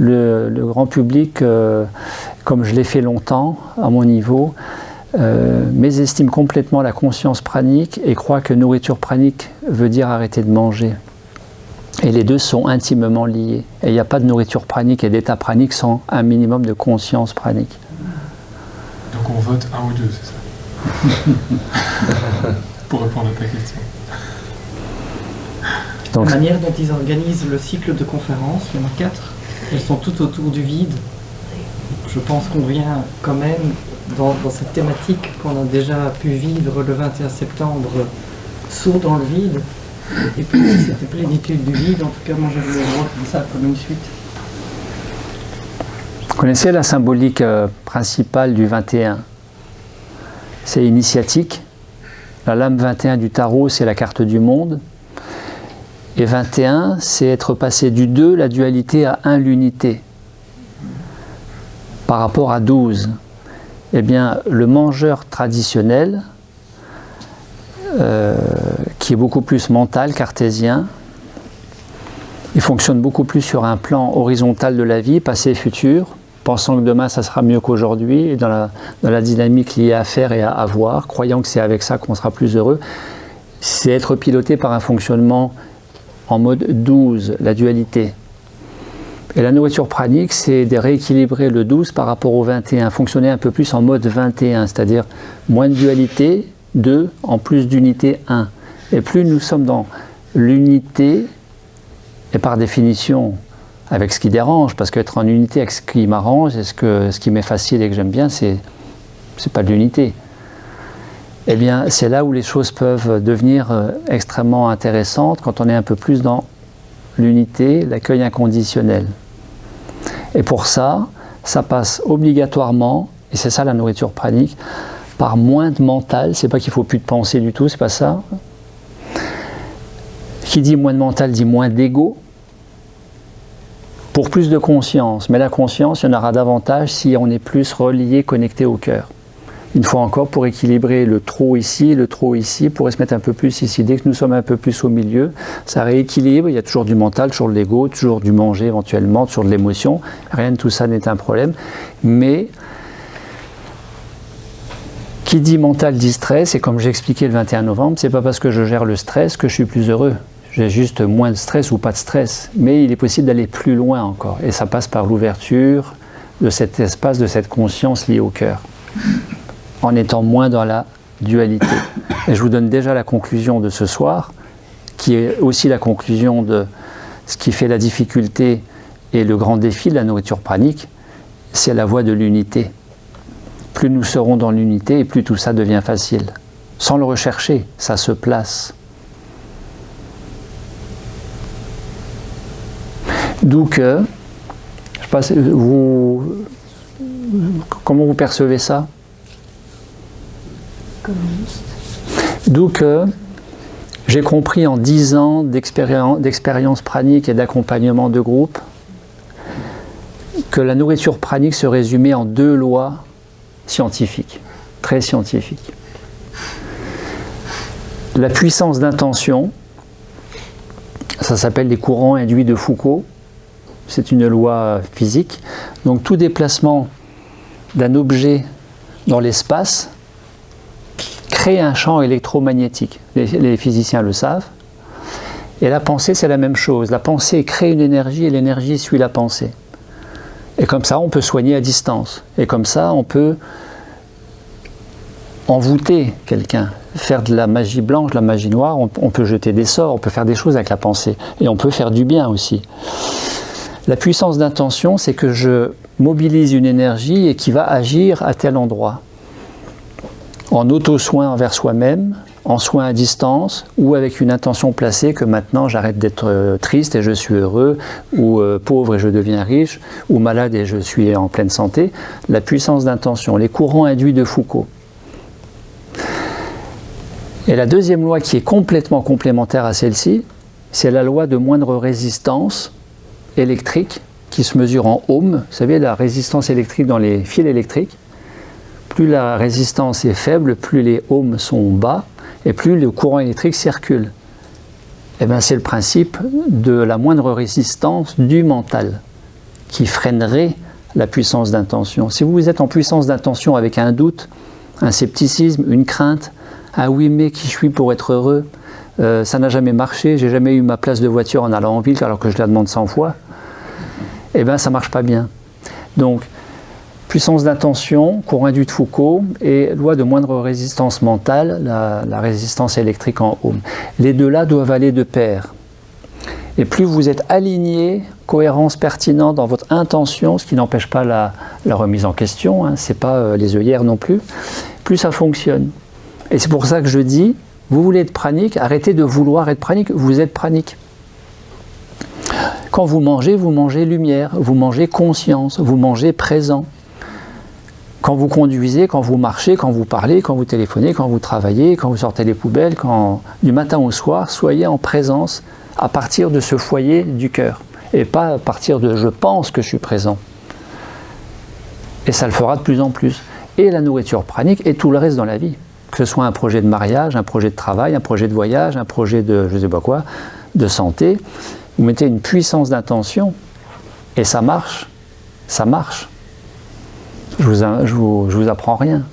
le grand public, comme je l'ai fait longtemps à mon niveau, mésestime complètement la conscience pranique et croit que nourriture pranique veut dire arrêter de manger. Et les deux sont intimement liés. Et il n'y a pas de nourriture pranique et d'état pranique sans un minimum de conscience pranique. Donc on vote un ou deux, c'est ça? Pour répondre à ta question. Donc, la manière dont ils organisent le cycle de conférences, il y en a 4, elles sont toutes autour du vide. Je pense qu'on vient quand même dans cette thématique qu'on a déjà pu vivre le 21 septembre, saut dans le vide. Et puis cette plénitude du vide, en tout cas moi j'avais le droit comme ça, comme une suite. Vous connaissez la symbolique principale du 21? C'est initiatique. La lame 21 du tarot, c'est la carte du monde. Et 21, c'est être passé du 2, la dualité, à 1, l'unité. Par rapport à 12. Eh bien, le mangeur traditionnel, qui est beaucoup plus mental, cartésien, il fonctionne beaucoup plus sur un plan horizontal de la vie, passé et futur, pensant que demain ça sera mieux qu'aujourd'hui, et dans la dynamique liée à faire et à avoir, croyant que c'est avec ça qu'on sera plus heureux. C'est être piloté par un fonctionnement en mode 12, la dualité. Et la nourriture pranique, c'est de rééquilibrer le 12 par rapport au 21, fonctionner un peu plus en mode 21, c'est-à-dire moins de dualité, 2, en plus d'unité, 1. Et plus nous sommes dans l'unité, et par définition, avec ce qui dérange, parce qu'être en unité avec ce qui m'arrange, et ce qui m'est facile et que j'aime bien, c'est pas de l'unité. Eh bien, c'est là où les choses peuvent devenir extrêmement intéressantes, quand on est un peu plus dans l'unité, l'accueil inconditionnel. Et pour ça, ça passe obligatoirement, et c'est ça la nourriture pranique, par moins de mental. C'est pas qu'il faut plus de pensée du tout, c'est pas ça. Qui dit moins de mental dit moins d'ego, pour plus de conscience. Mais la conscience, il y en aura davantage si on est plus relié, connecté au cœur. Une fois encore, pour équilibrer le trop ici, le trop ici, pourrait se mettre un peu plus ici. Dès que nous sommes un peu plus au milieu, ça rééquilibre. Il y a toujours du mental, toujours de l'ego, toujours du manger éventuellement, toujours de l'émotion. Rien de tout ça n'est un problème. Mais qui dit mental dit stress, et comme j'ai expliqué le 21 novembre, c'est pas parce que je gère le stress que je suis plus heureux. J'ai juste moins de stress ou pas de stress. Mais il est possible d'aller plus loin encore. Et ça passe par l'ouverture de cet espace, de cette conscience liée au cœur, en étant moins dans la dualité. Et je vous donne déjà la conclusion de ce soir, qui est aussi la conclusion de ce qui fait la difficulté et le grand défi de la nourriture pranique, c'est la voie de l'unité. Plus nous serons dans l'unité, et plus tout ça devient facile. Sans le rechercher, ça se place. D'où que, je sais pas, comment vous percevez ça? D'où que j'ai compris en 10 ans d'expérience pranique et d'accompagnement de groupe que la nourriture pranique se résumait en 2 lois scientifiques, très scientifiques. La puissance d'intention, ça s'appelle les courants induits de Foucault, c'est une loi physique. Donc tout déplacement d'un objet dans l'espace crée un champ électromagnétique. Les physiciens le savent. Et la pensée, c'est la même chose. La pensée crée une énergie et l'énergie suit la pensée. Et comme ça, on peut soigner à distance. Et comme ça, on peut envoûter quelqu'un, faire de la magie blanche, de la magie noire. On peut jeter des sorts, on peut faire des choses avec la pensée. Et on peut faire du bien aussi. La puissance d'intention, c'est que je mobilise une énergie et qui va agir à tel endroit. En auto-soin envers soi-même, en soin à distance, ou avec une intention placée que maintenant j'arrête d'être triste et je suis heureux, ou pauvre et je deviens riche, ou malade et je suis en pleine santé. La puissance d'intention, les courants induits de Foucault. Et la deuxième loi qui est complètement complémentaire à celle-ci, c'est la loi de moindre résistance électrique qui se mesure en ohms. Vous savez, la résistance électrique dans les fils électriques, plus la résistance est faible, plus les ohms sont bas et plus le courant électrique circule. Et bien, c'est le principe de la moindre résistance du mental qui freinerait la puissance d'intention. Si vous êtes en puissance d'intention avec un doute, un scepticisme, une crainte, ah oui mais qui je suis pour être heureux, ça n'a jamais marché, j'ai jamais eu ma place de voiture en allant en ville alors que je la demande 100 fois, eh bien ça ne marche pas bien. Donc, puissance d'intention, courant induit de Foucault, et loi de moindre résistance mentale, la résistance électrique en ohm. Les deux-là doivent aller de pair. Et plus vous êtes aligné, cohérence pertinente dans votre intention, ce qui n'empêche pas la remise en question, hein, ce n'est pas les œillères non plus, plus ça fonctionne. Et c'est pour ça que je dis, vous voulez être pranique, arrêtez de vouloir être pranique, vous êtes pranique. Quand vous mangez lumière, vous mangez conscience, vous mangez présent. Quand vous conduisez, quand vous marchez, quand vous parlez, quand vous téléphonez, quand vous travaillez, quand vous sortez les poubelles, du matin au soir, soyez en présence à partir de ce foyer du cœur. Et pas à partir de « je pense que je suis présent ». Et ça le fera de plus en plus. Et la nourriture pranique et tout le reste dans la vie. Que ce soit un projet de mariage, un projet de travail, un projet de voyage, un projet de je ne sais pas quoi, de santé. Vous mettez une puissance d'intention et ça marche. Ça marche. Je vous apprends rien.